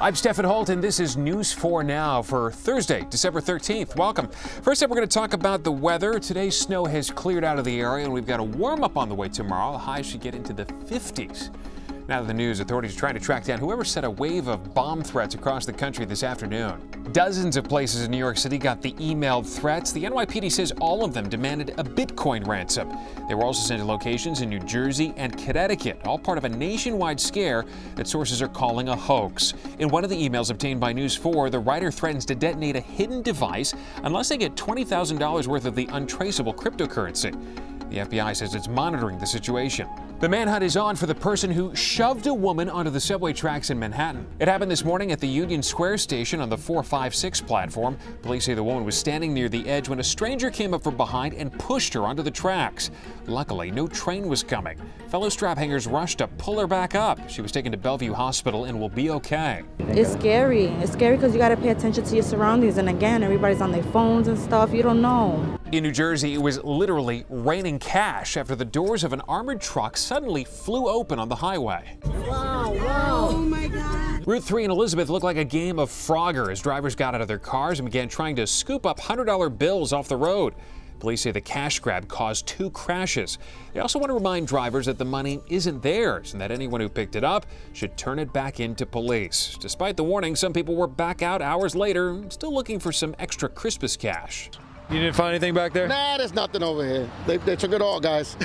I'm Stefan Holt, and this is News 4 Now for Thursday, December 13th. Welcome. First up, we're going to talk about the weather. Today's snow has cleared out of the area, and we've got a warm-up on the way tomorrow. The high should get into the 50s. Now to the news, authorities are trying to track down whoever set a wave of bomb threats across the country this afternoon. Dozens of places in New York City got the emailed threats. The NYPD says all of them demanded a Bitcoin ransom. They were also sent to locations in New Jersey and Connecticut, all part of a nationwide scare that sources are calling a hoax. In one of the emails obtained by News 4, the writer threatens to detonate a hidden device unless they get $20,000 worth of the untraceable cryptocurrency. The FBI says it's monitoring the situation. The manhunt is on for the person who shoved a woman onto the subway tracks in Manhattan. It happened this morning at the Union Square station on the 456 platform. Police say the woman was standing near the edge when a stranger came up from behind and pushed her onto the tracks. Luckily, no train was coming. Fellow strap hangers rushed to pull her back up. She was taken to Bellevue Hospital and will be okay. It's scary. It's scary because you got to pay attention to your surroundings. And again, everybody's on their phones and stuff. You don't know. In New Jersey, it was literally raining cash after the doors of an armored truck suddenly flew open on the highway. Wow, wow. Oh my God. Route 3 in Elizabeth looked like a game of Frogger as drivers got out of their cars and began trying to scoop up $100 bills off the road. Police say the cash grab caused 2 crashes. They also want to remind drivers that the money isn't theirs and that anyone who picked it up should turn it back into police. Despite the warning, some people were back out hours later, still looking for some extra Christmas cash. You didn't find anything back there? Nah, there's nothing over here. They took it all, guys.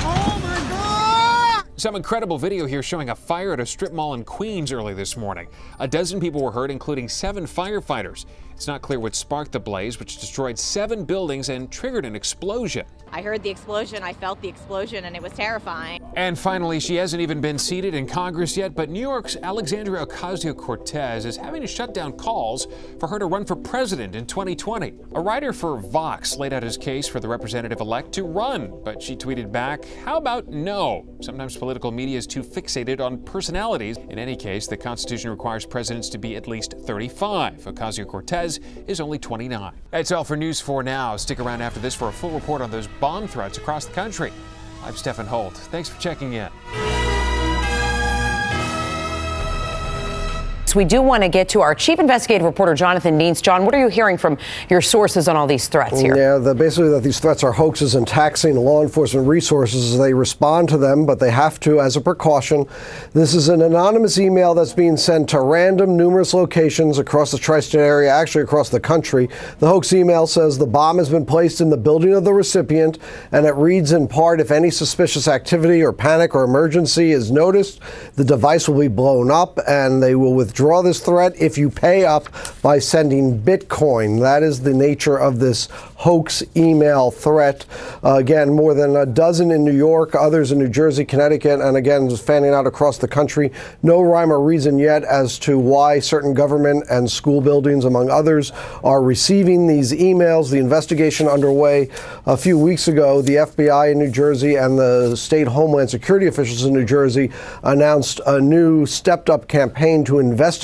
Oh my God! Some incredible video here showing a fire at a strip mall in Queens early this morning. A dozen people were hurt, including 7 firefighters. It's not clear what sparked the blaze, which destroyed 7 buildings and triggered an explosion. I heard the explosion, I felt the explosion, and it was terrifying. And finally, she hasn't even been seated in Congress yet, but New York's Alexandria Ocasio-Cortez is having to shut down calls for her to run for president in 2020. A writer for Vox laid out his case for the representative-elect to run, but she tweeted back, "How about no?" Sometimes political media is too fixated on personalities. In any case, the Constitution requires presidents to be at least 35. Ocasio-Cortez is only 29. That's all for News 4 Now. Stick around after this for a full report on those bomb threats across the country. I'm Stefan Holt. Thanks for checking in. We do want to get to our chief investigative reporter, Jonathan Deans. John, what are you hearing from your sources on all these threats here? Yeah, basically that these threats are hoaxes and taxing law enforcement resources as they respond to them, but they have to as a precaution. This is an anonymous email that's being sent to random numerous locations across the tri-state area, actually across the country. The hoax email says the bomb has been placed in the building of the recipient, and it reads in part, if any suspicious activity or panic or emergency is noticed, the device will be blown up and they will withdraw this threat if you pay up by sending Bitcoin. That is the nature of this hoax email threat. Again, more than a dozen in New York, others in New Jersey, Connecticut, and again, just fanning out across the country. No rhyme or reason yet as to why certain government and school buildings, among others, are receiving these emails. The investigation underway a few weeks ago. The FBI in New Jersey and the state Homeland Security officials in New Jersey announced a new stepped-up campaign to investigate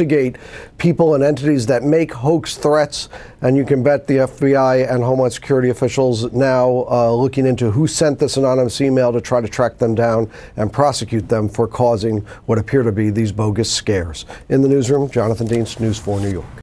people and entities that make hoax threats. And you can bet the FBI and Homeland Security officials now looking into who sent this anonymous email to try to track them down and prosecute them for causing what appear to be these bogus scares. In the newsroom, Jonathan Deans, News 4 New York.